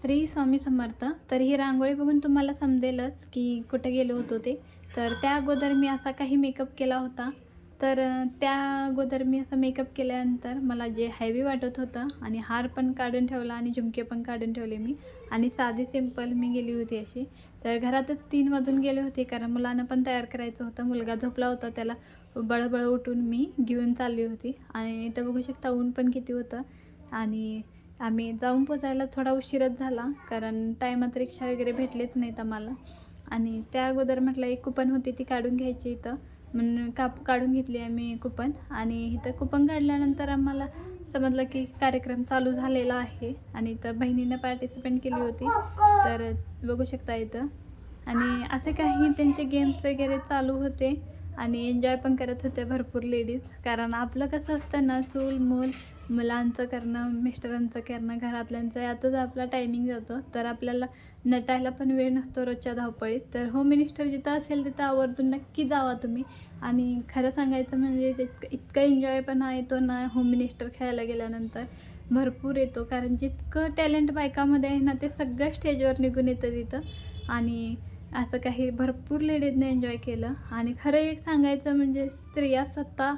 श्री स्वामी समर्थ. तर ही रांगोळी बघून तुम्हाला समजेलच की कुठे गेलो होतो ते. तर त्या अगोदर मी असा काही मेकअप केला होता. तर त्या अगोदर मी असा मेकअप केल्यानंतर मला जे हेवी वाटत होतं आणि हार पण काढून ठेवला आणि झुमके पण काढून ठेवले मी. आणि साधी सिंपल मी गेली होती अशी. तर घरातच 3 वाजून गेले होते कारण मुलांना पण तयार करायचं होतं. मुलगा झोपला होता, त्याला बळबळ उठून मी घेऊन चालली होती. आणि इथं बघू शकता ऊन पण किती होतं. आणि आम्ही जाऊन पोचायला थोडा उशीरच झाला कारण टायमात रिक्षा वगैरे भेटलेच नाहीत आम्हाला. आणि त्या अगोदर म्हटलं एक कुपन होती ती काढून घ्यायची इथं, म्हणून काढून घेतली आम्ही कुपन. आणि इथं कुपन काढल्यानंतर आम्हाला समजलं की कार्यक्रम चालू झालेला आहे. आणि इथं बहिणीनं पार्टिसिपेंट केली होती, तर बघू शकता इथं. आणि असे काही त्यांचे गेम्स वगैरे चालू होते आणि एन्जॉय पण करत होते भरपूर लेडीज. कारण आपलं कसं असतं ना, चूल मूल मुलांचं करणं, मिस्टरांचं करणं, घरातल्यांचं यातच आपला टायमिंग जातो. तर आपल्याला नटायला पण वेळ नसतो रोजच्या धावपळीत. तर होम मिनिस्टर जिथं असेल तिथं आवर्जून नक्की जावा तुम्ही. आणि खरं सांगायचं म्हणजे ते इतकं एन्जॉय पण येतो ना होम मिनिस्टर खेळायला गेल्यानंतर, भरपूर येतो. कारण जितकं टॅलेंट बायकामध्ये आहे ना ते सगळं स्टेजवर निघून येतं तिथं. आणि असं काही भरपूर लेडीजने एन्जॉय केलं. आणि खरं एक सांगायचं म्हणजे स्त्रिया स्वतः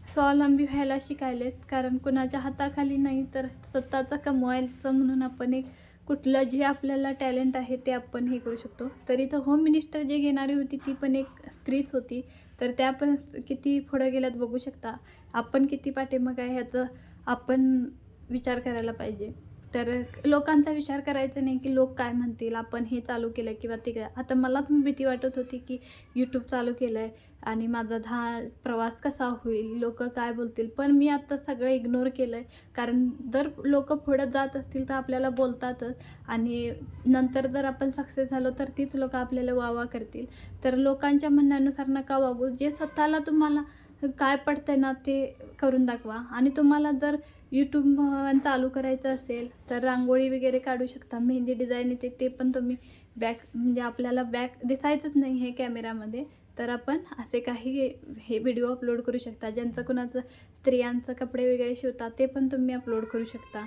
स्वावलंबी व्हायला शिकायलेत. कारण कुणाच्या हाताखाली नाही, तर स्वतःचं कमवायचं म्हणून आपण एक कुठलं जे आपल्याला टॅलेंट आहे ते आपण हे करू शकतो. तर इथं होम मिनिस्टर जे घेणारी होती ती पण एक स्त्रीच होती. तर त्या पण किती पुढं गेल्यात बघू शकता. आपण किती पाठीमागं आहे ह्याचं आपण विचार करायला पाहिजे. तर लोकांचा विचार करायचा नाही की लोक काय म्हणतील, आपण हे चालू केलं किंवा ते काय. आता मलाच भीती वाटत होती की यूट्यूब चालू केलं आहे आणि माझा प्रवास कसा होईल, लोक काय बोलतील. पण मी आता सगळं इग्नोर केलं आहे. कारण जर लोक पुढं जात असतील तर आपल्याला बोलतातच. आणि नंतर जर आपण सक्सेस झालो तर तीच लोक आपल्याला वाह करतील. तर लोकांच्या म्हणण्यानुसार नका वागू. जे स्वतःला तुम्हाला काय पडतंय ना ते करून दाखवा. आणि तुम्हाला जर यूट्यूब चालू करायचं असेल तर रांगोळी वगैरे काढू शकता, मेहंदी डिझाईन येते ते पण तुम्ही बॅक म्हणजे आपल्याला बॅक दिसायचंच नाही हे कॅमेरामध्ये. तर आपण असे काही हे व्हिडिओ अपलोड करू शकता. ज्यांचं कुणाचं स्त्रियांचं कपडे वगैरे शिवतात ते पण तुम्ही अपलोड करू शकता.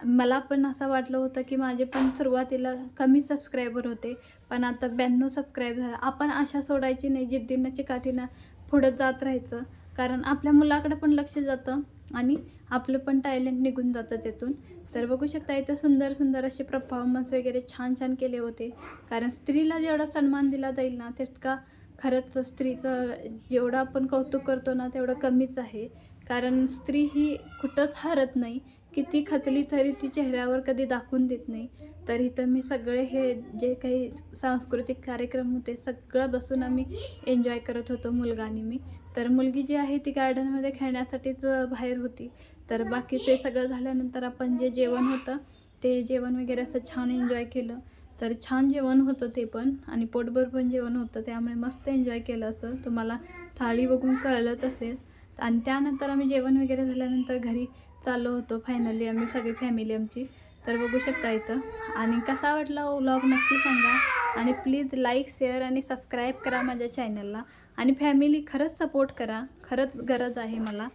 मला पण असं वाटलं होतं की माझे पण सुरुवातीला कमी सबस्क्रायबर होते, पण आता 92 सबस्क्राईब झालं. आपण आशा सोडायची नाही, जिद्दीनं चिकाटीनं पुढं जात राहायचं. कारण आपल्या मुलाकडे पण लक्ष जातं आणि आपलं पण टॅलेंट निघून जातं त्यातून. तर बघू शकता इथं सुंदर सुंदर असे परफॉर्मन्स वगैरे छान छान केले होते. कारण स्त्रीला जेवढा सन्मान दिला जाईल ना तितका खरंच स्त्रीचं जेवढं आपण कौतुक करतो ना तेवढं कमीच आहे. कारण स्त्री ही कुठंच हरत नाही, किती खचली तरी ती चेहऱ्यावर कधी दाखवून देत नाही. तर इथं मी सगळे हे जे काही सांस्कृतिक कार्यक्रम होते सगळं बसून आम्ही एन्जॉय करत होतो, मुलगा आणि मी. तर मुलगी जी आहे ती गार्डनमध्ये खेळण्यासाठीच बाहेर होती. तर बाकीचे सगळं झाल्यानंतर आपण जे जेवण होतं ते जेवण वगैरे असं छान एन्जॉय केलं. तर छान जेवण होतं ते पण, आणि पोटभर पण जेवण होतं, त्यामुळे मस्त एन्जॉय केलं. असं तुम्हाला थाळी बघून कळलंच असेल. आणि त्यानंतर आम्ही जेवण वगैरे झाल्यानंतर घरी चाललो होतो फायनली आम्ही सगळी फॅमिली आमची. तर बघू शकता इथं. आणि कसा वाटला व्लॉग नक्की सांगा. आणि प्लीज लाईक, शेअर आणि सबस्क्राईब करा माझ्या चॅनलला. आणि फॅमिली खरंच सपोर्ट करा, खरंच गरज आहे मला.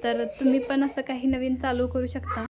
तर तुम्ही पण असं काही नवीन चालू करू शकता.